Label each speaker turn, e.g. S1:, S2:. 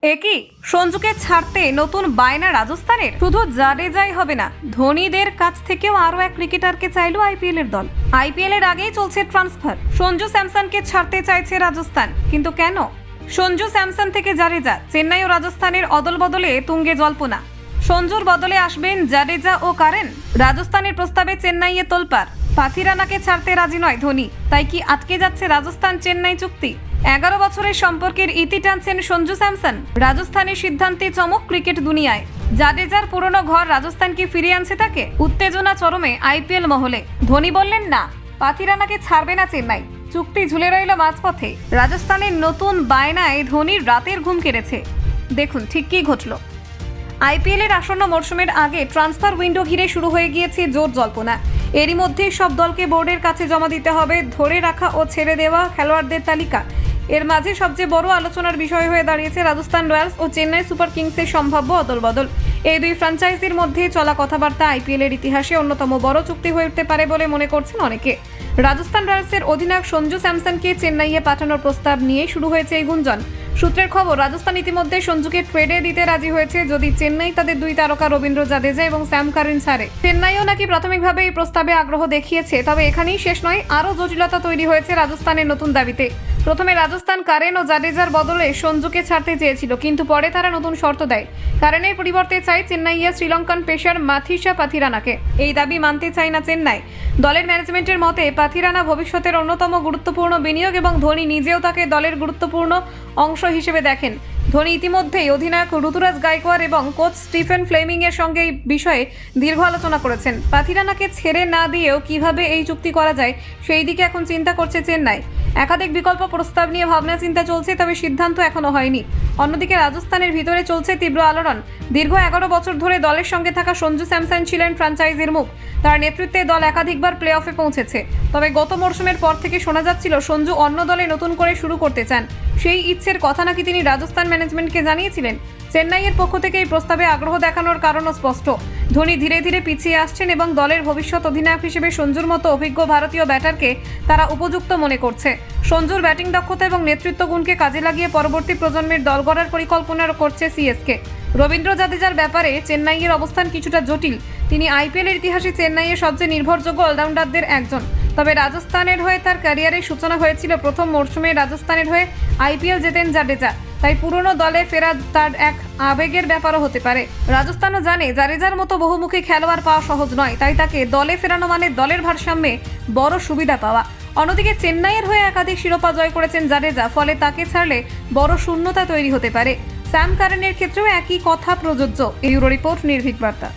S1: একই সঞ্জুকে ছাড়তে নতুন বায়না রাজস্থানের। শুধু জাডেজাই হবে না, ধোনিদের কাছ থেকেও আরো এক ক্রিকেটারকে চাইল আইপিএল এর দল। আইপিএল এর আগেই চলছে ট্রান্সফার। সঞ্জু স্যামসনকে ছাড়তে চাইছে রাজস্থান, কিন্তু কেন? সঞ্জু স্যামসন থেকে জাডেজা, চেন্নাই ও রাজস্থানের অদল বদলে তুঙ্গে জল্পনা। সঞ্জুর বদলে আসবেন জাডেজা ও কারেন। রাজস্থানের প্রস্তাবে চেন্নাইয়ে তোলপাড়। পাথিরানাকে ছাড়তে রাজি নয় ধোনি, তাই কি আটকে যাচ্ছে রাজস্থান চেন্নাই চুক্তি? 11 বছরের সম্পর্কের ইতি টানছেন সঞ্জু স্যামসন। রাজস্থানের সিদ্ধান্তে চমক ক্রিকেট দুনিয়ায়। জাডেজার পুরনো ঘর রাজস্থান কি ফিরিয়ে আনছে তাকে? উত্তেজনা চরমে আইপিএল মহলে। ধোনি বললেন না, পাথিরানাকে ছাড়বে না চেন্নাই। চুক্তি ঝুলে রইল মাঝপথে। রাজস্থানের নতুন বায়নায় ধোনির রাতের ঘুম কেড়েছে। দেখুন ঠিক কী ঘটল। আইপিএল এর আসন্ন মরশুমের আগে ট্রান্সফার উইন্ডো ঘিরে শুরু হয়ে গিয়েছে জোর জল্পনা। এরই মধ্যে সব দলকে বোর্ডের কাছে জমা দিতে হবে ধরে রাখা ও ছেড়ে দেওয়া খেলোয়াড়দের তালিকা। এর মাঝে সবচেয়ে বড় আলোচনার বিষয় হয়ে দাঁড়িয়েছে রাজস্থান রয়্যালস ও চেন্নাই সুপার কিংসের সম্ভাব্য অদলবদল। এই দুই ফ্র্যাঞ্চাইজির মধ্যে চলা কথাবার্তা আইপিএল এর ইতিহাসে অন্যতম বড় চুক্তি হয়ে উঠতে পারে বলে মনে করছেন অনেকে। রাজস্থান রয়্যালসের অধিনায়ক সঞ্জু স্যামসনকে চেন্নাইয়ে পাঠানোর প্রস্তাব নিয়ে শুরু হয়েছে এই গুঞ্জন। সূত্রের খবর, রাজস্থান ইতিমধ্যে সঞ্জুকে ট্রেডে দিতে রাজি হয়েছে যদি চেন্নাই তাদের দুই তারকা রবীন্দ্র জাদেজা এবং স্যাম কারিন ছাড়ে। চেন্নাইও নাকি প্রাথমিকভাবে এই প্রস্তাবে আগ্রহ দেখিয়েছে। তবে এখানেই শেষ নয়, আরও জটিলতা তৈরি হয়েছে রাজস্থানের নতুন দাবিতে। প্রথমে রাজস্থান কারেন ও জাডেজার বদলে সঞ্জুকে ছাড়তে চেয়েছিল, কিন্তু পরে তারা নতুন শর্ত দেয়। কারেনের পরিবর্তে চায় চেন্নাইয়ের শ্রীলঙ্কান পেসার মাথিসা পাথিরানাকে। এই দাবি মানতে চায় না চেন্নাই। দলের ম্যানেজমেন্টের মতে পাথিরানা ভবিষ্যতের অন্যতম গুরুত্বপূর্ণ বিনিয়োগ এবং ধোনি নিজেও তাকে দলের গুরুত্বপূর্ণ অংশ হিসেবে দেখেন। ধোনি ইতিমধ্যেই অধিনায়ক ঋতুরাজ গায়কোয়াড় এবং কোচ স্টিফেন ফ্লেমিং এর সঙ্গে এই বিষয়ে দীর্ঘ আলোচনা করেছেন। পাথিরানাকে ছেড়ে না দিয়েও কিভাবে এই চুক্তি করা যায় সেই দিকে এখন চিন্তা করছে চেন্নাই। একাধিক বিকল্প প্রস্তাব নিয়ে ভাবনা চিন্তা চলছে, তবে সিদ্ধান্ত এখনো হয়নি। অন্যদিকে রাজস্থানের ভিতরে চলছে তীব্র আলোড়ন। দীর্ঘ 11 বছর ধরে দলের সঙ্গে থাকা সঞ্জু স্যামসন ছিলেন ফ্র্যাঞ্চাইজির মুখ। তার নেতৃত্বে দল একাধিকবার প্লে অফে পৌঁছেছে। তবে গত মরশুমের পর থেকে শোনা যাচ্ছিল সঞ্জু অন্য দলে নতুন করে শুরু করতে চান। সেই ইচ্ছের কথা নাকি তিনি রাজস্থান ম্যানেজমেন্টকে জানিয়েছিলেন। চেন্নাইয়ের পক্ষ থেকে এই প্রস্তাবে আগ্রহ দেখানোর কারণও স্পষ্ট। ধোনি ধীরে ধীরে পিছিয়ে আসছেন এবং দলের ভবিষ্যৎ অধিনায়ক হিসেবে সঞ্জুর মতো অভিজ্ঞ ভারতীয় ব্যাটারকে তারা উপযুক্ত মনে করছে। সঞ্জুর ব্যাটিং দক্ষতা এবং নেতৃত্ব গুণকে কাজে লাগিয়ে পরবর্তী প্রজন্মের দল গড়ার পরিকল্পনা করছে সিএসকে। রবীন্দ্র জাদেজার ব্যাপারে চেন্নাইয়ের অবস্থান কিছুটা জটিল। তিনি আইপিএলের ইতিহাসে চেন্নাইয়ের সবচেয়ে নির্ভরযোগ্য অলরাউন্ডারদের একজন। তবে রাজস্থানের হয়ে তার ক্যারিয়ারের সূচনা হয়েছিল প্রথম মরশুমে রাজস্থানের হয়ে আইপিএল জেতেন জাডেজা। তাই পুরনো দলে ফেরা তার এক আবেগের ব্যাপারও হতে পারে। রাজস্থানও জানে জাডেজার মতো বহুমুখী খেলোয়াড় পাওয়া সহজ নয়, তাই তাকে দলে ফেরানো মানে দলের ভারসাম্যে বড় সুবিধা পাওয়া। অন্যদিকে চেন্নাইয়ের হয়ে একাধিক শিরোপা জয় করেছেন জাডেজা, ফলে তাকে ছাড়লে বড় শূন্যতা তৈরি হতে পারে। স্যাম কারেনের ক্ষেত্রেও একই কথা প্রযোজ্য। ইউরো রিপোর্ট, নির্ভীক বার্তা।